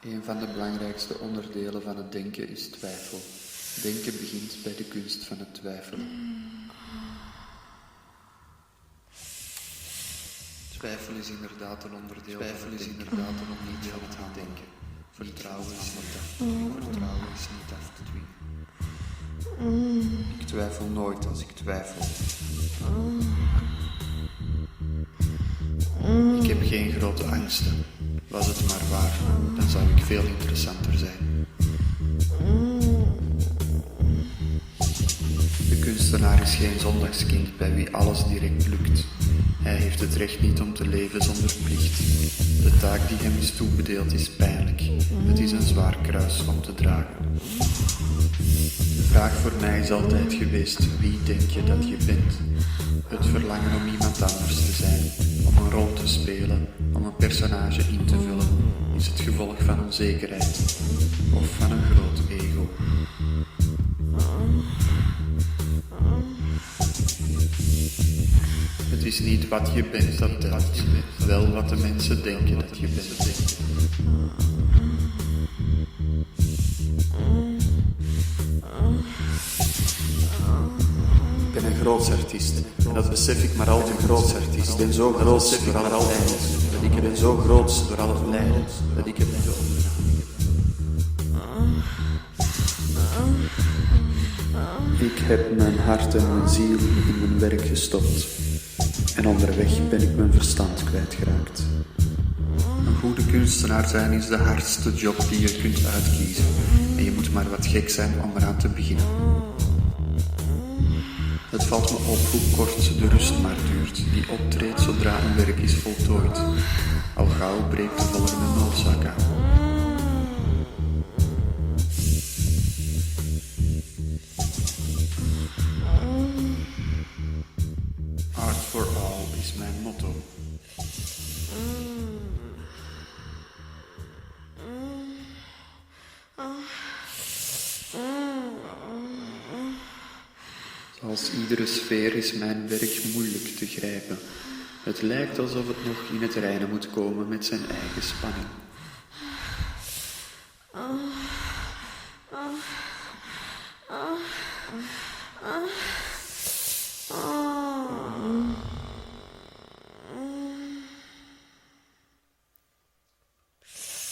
Een van de belangrijkste onderdelen van het denken is twijfel. Denken begint bij de kunst van het twijfelen. Twijfel is inderdaad een onderdeel van het denken. Vertrouwen is niet af te dwingen. Ik twijfel nooit als ik twijfel. Ik heb geen grote angsten. Was het maar waar, dan zou ik veel interessanter zijn. De kunstenaar is geen zondagskind bij wie alles direct lukt. Hij heeft het recht niet om te leven zonder plicht. De taak die hem is toebedeeld is pijnlijk. Het is een zwaar kruis om te dragen. De vraag voor mij is altijd geweest: wie denk je dat je bent? Het verlangen om iemand anders te zijn, om een rol te spelen, om een personage in te vullen, is het gevolg van onzekerheid of van een groot ego. Het is niet wat je bent dat telt, wel wat de mensen denken dat je bent. Ik ben een grootsartiest, en dat besef ik maar al te grootsartiest. Ik ben zo groot door alle lijden, dat ik ben zo groot door al het lijden, dat ik het niet Ik heb mijn hart en mijn ziel in mijn werk gestopt. En onderweg ben ik mijn verstand kwijtgeraakt. Een goede kunstenaar zijn is de hardste job die je kunt uitkiezen. En je moet maar wat gek zijn om eraan te beginnen. Het valt me op hoe kort de rust maar duurt, die optreedt zodra een werk is voltooid. Al gauw breekt de volgende noodzaak aan. Art for all is mijn motto. Zoals iedere sfeer is mijn werk moeilijk te grijpen. Het lijkt alsof het nog in het reine moet komen met zijn eigen spanning.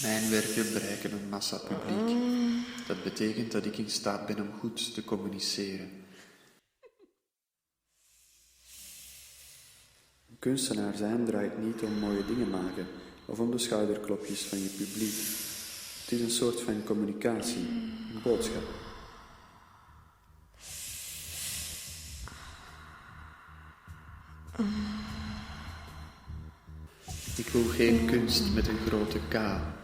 Mijn werken bereiken een massapubliek. Dat betekent dat ik in staat ben om goed te communiceren. Een kunstenaar zijn draait niet om mooie dingen maken of om de schouderklopjes van je publiek. Het is een soort van communicatie, een boodschap. Ik wil geen kunst met een grote K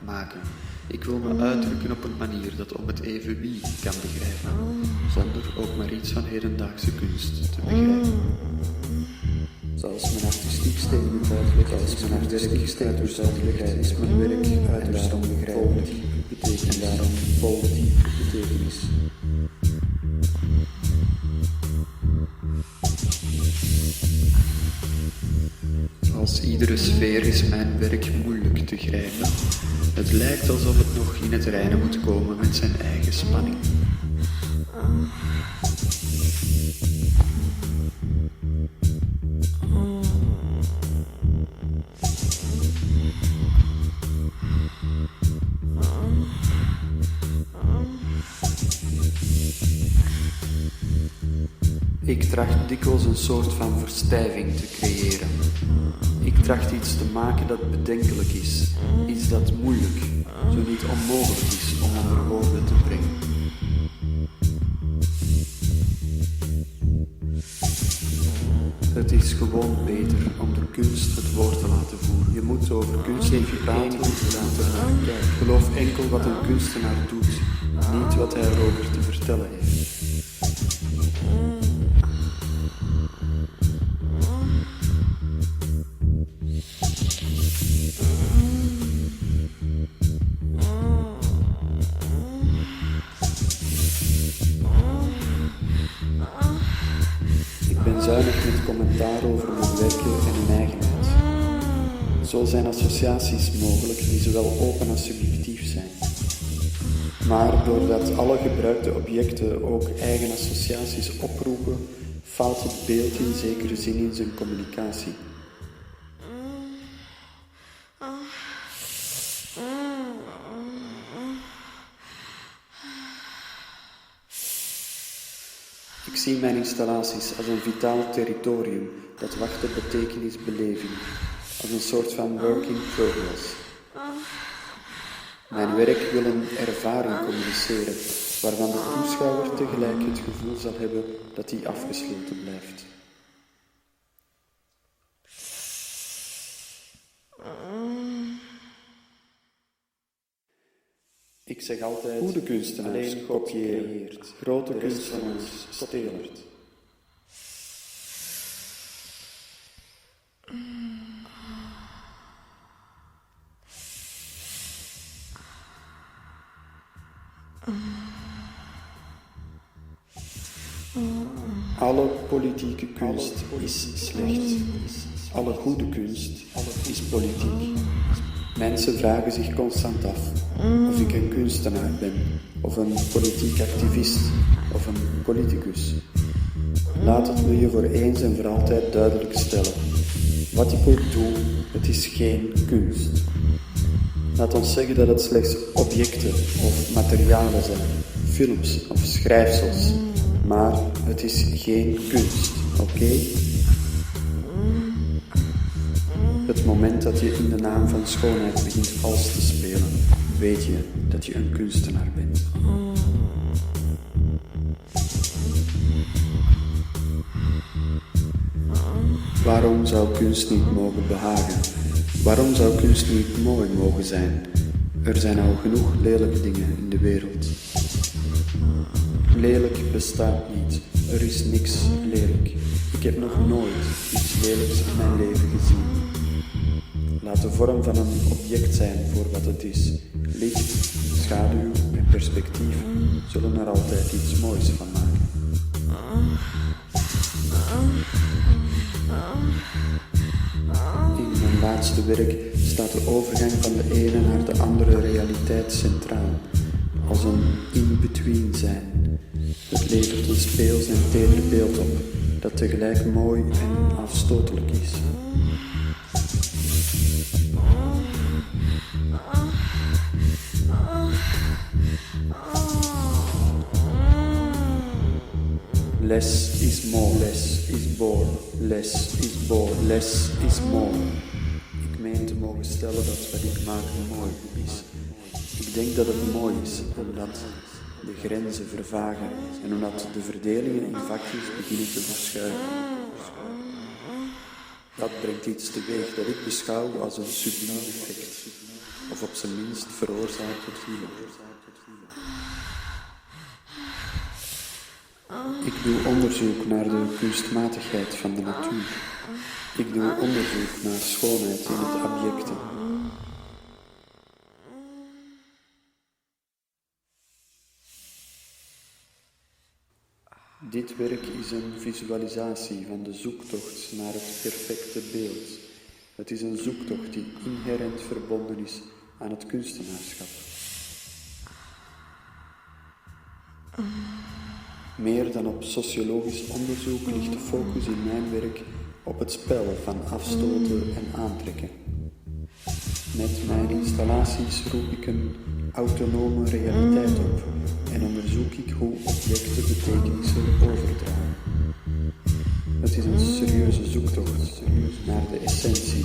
maken. Ik wil me uitdrukken op een manier dat om het even wie kan begrijpen, zonder ook maar iets van hedendaagse kunst te begrijpen. Zoals mijn artistiek statement uitleg, als mijn artistiek statement uitleg, is mijn werk uiterst onbegrijpelijk, betekent daarom vol diepe betekenis. Als iedere sfeer is mijn werk moeilijk te grijpen. Het lijkt alsof het nog in het reine moet komen met zijn eigen spanning. Ik tracht dikwijls een soort van verstijving te creëren. Ik tracht iets te maken dat bedenkelijk is, iets dat moeilijk, zo niet onmogelijk is om onder woorden te brengen. Het is gewoon beter om de kunst het woord te laten voeren. Je moet over kunst even praten, geloof enkel wat een kunstenaar doet, niet wat hij erover te vertellen heeft. Ik ben zuinig met commentaar over mijn werken en hun eigenheid. Zo zijn associaties mogelijk die zowel open als subjectief zijn. Maar doordat alle gebruikte objecten ook eigen associaties oproepen, faalt het beeld in zekere zin in zijn communicatie. Ik zie mijn installaties als een vitaal territorium dat wacht op betekenisbeleving, als een soort van work in progress. Mijn werk wil een ervaring communiceren, waarvan de toeschouwer tegelijk het gevoel zal hebben dat die afgesloten blijft. Ik zeg altijd, goede kunstenaars kopieert, grote kunstenaars steelt. Alle politieke kunst is slecht. Alle goede kunst is politiek. Mensen vragen zich constant af of ik een kunstenaar ben, of een politiek activist, of een politicus. Laat het me je voor eens en voor altijd duidelijk stellen. Wat ik ook doe, het is geen kunst. Laat ons zeggen dat het slechts objecten of materialen zijn, films of schrijfsels, maar het is geen kunst, oké? Het moment dat je in de naam van schoonheid begint vals te spelen, weet je dat je een kunstenaar bent. Waarom zou kunst niet mogen behagen? Waarom zou kunst niet mooi mogen zijn? Er zijn al genoeg lelijke dingen in de wereld. Lelijk bestaat niet. Er is niks lelijk. Ik heb nog nooit iets lelijks in mijn leven gezien. Laat de vorm van een object zijn voor wat het is. Licht, schaduw en perspectief zullen er altijd iets moois van maken. In mijn laatste werk staat de overgang van de ene naar de andere realiteit centraal, als een in-between zijn. Het levert een speels en teder beeld op, dat tegelijk mooi en afstotelijk is. Less is more, less is more, less is more, less is more. Ik meen te mogen stellen dat wat ik maak mooi is. Ik denk dat het mooi is, omdat de grenzen vervagen en omdat de verdelingen in vakjes beginnen te verschuiven. Dat brengt iets teweeg dat ik beschouw als een subliem effect, of op zijn minst veroorzaakt het wielen. Ik doe onderzoek naar de kunstmatigheid van de natuur. Ik doe onderzoek naar schoonheid in het abjecte. Dit werk is een visualisatie van de zoektocht naar het perfecte beeld. Het is een zoektocht die inherent verbonden is aan het kunstenaarschap. Meer dan op sociologisch onderzoek ligt de focus in mijn werk op het spel van afstoten en aantrekken. Met mijn installaties roep ik een autonome realiteit op en onderzoek ik hoe objecten betekenissen overdragen. Het is een serieuze zoektocht naar de essentie,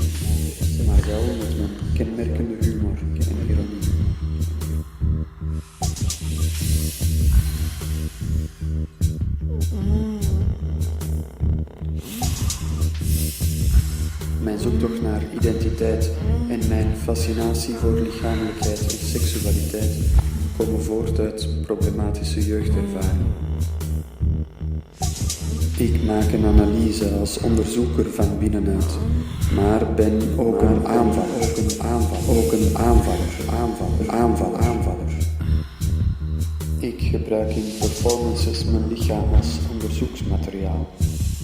maar wel met mijn kenmerkende humor en ironie. Mijn zoektocht naar identiteit en mijn fascinatie voor lichamelijkheid en seksualiteit komen voort uit problematische jeugdervaring. Ik maak een analyse als onderzoeker van binnenuit, maar ben ook een aanvaller. Ik gebruik in performances mijn lichaam als onderzoeksmateriaal,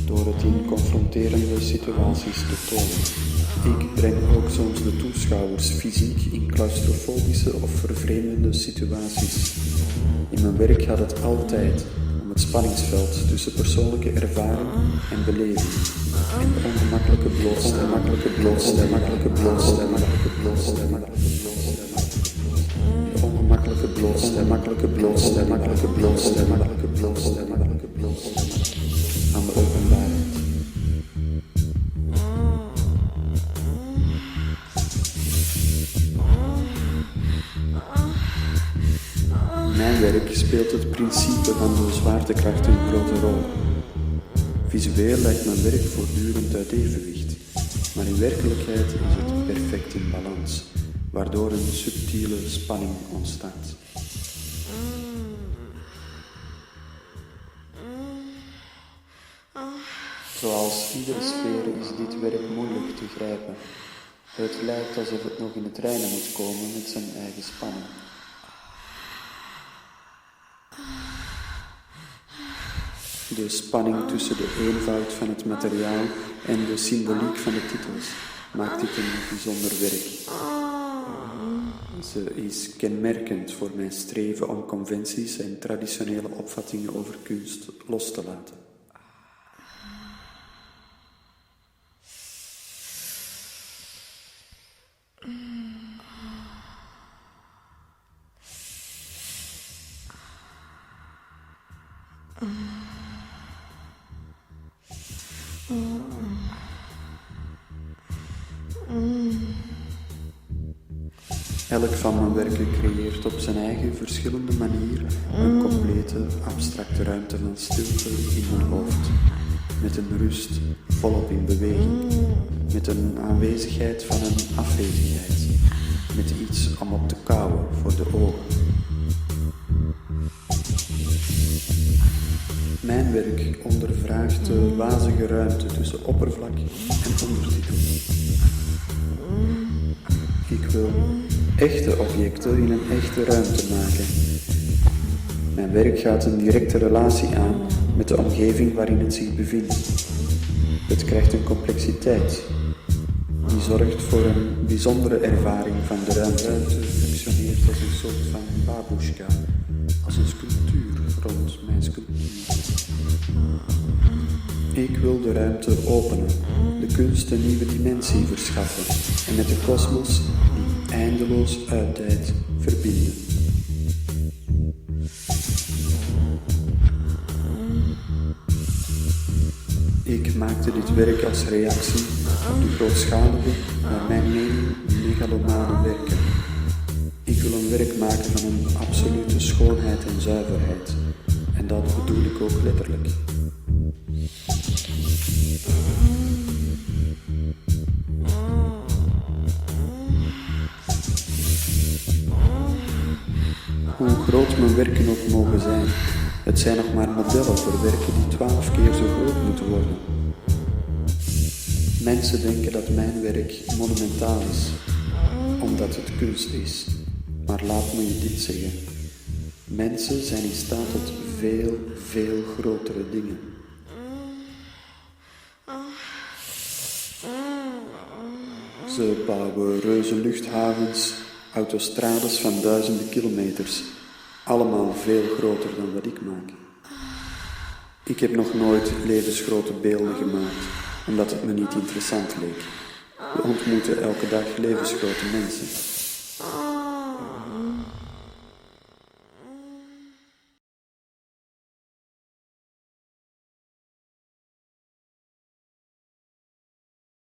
door het in confronterende situaties te tonen. Ik breng ook soms de toeschouwers fysiek in claustrofobische of vervreemdende situaties. In mijn werk gaat het altijd om het spanningsveld tussen persoonlijke ervaring en beleving. En de ongemakkelijke blootstelling. Aan de openbaarheid. Mijn werk speelt het principe van de zwaartekracht een grote rol. Visueel lijkt mijn werk voortdurend uit evenwicht, maar in werkelijkheid is het perfect in balans, waardoor een subtiele spanning ontstaat. Zoals iedere sfeer is dit werk moeilijk te grijpen. Het lijkt alsof het nog in het reinen moet komen met zijn eigen spanning. De spanning tussen de eenvoud van het materiaal en de symboliek van de titels maakt dit een bijzonder werk. Ze is kenmerkend voor mijn streven om conventies en traditionele opvattingen over kunst los te laten. Elk van mijn werken creëert op zijn eigen verschillende manier een complete, abstracte ruimte van stilte in mijn hoofd. Met een rust volop in beweging. Met een aanwezigheid van een afwezigheid. Met iets om op te kauwen voor de ogen. Mijn werk ondervraagt de wazige ruimte tussen oppervlak en ondertitel. Ik wil echte objecten in een echte ruimte maken. Mijn werk gaat een directe relatie aan met de omgeving waarin het zich bevindt. Het krijgt een complexiteit die zorgt voor een bijzondere ervaring van de ruimte. De ruimte functioneert als een soort van babushka, als een sculptuur rond mijn sculptuur. Ik wil de ruimte openen, de kunst een nieuwe dimensie verschaffen en met de kosmos die eindeloos uitdijt verbinden. Ik maakte dit werk als reactie op de grootschalige, naar mijn mening megalomane werken. Ik wil een werk maken van een absolute schoonheid en zuiverheid. En dat bedoel ik ook letterlijk. Hoe groot mijn werken ook mogen zijn, het zijn nog maar modellen voor werken die 12 keer zo groot moeten worden. Mensen denken dat mijn werk monumentaal is, omdat het kunst is. Maar laat me je dit zeggen. Mensen zijn in staat tot veel, veel grotere dingen. Ze bouwen reuze luchthavens, autostrades van duizenden kilometers. Allemaal veel groter dan wat ik maak. Ik heb nog nooit levensgrote beelden gemaakt, omdat het me niet interessant leek. We ontmoeten elke dag levensgrote mensen.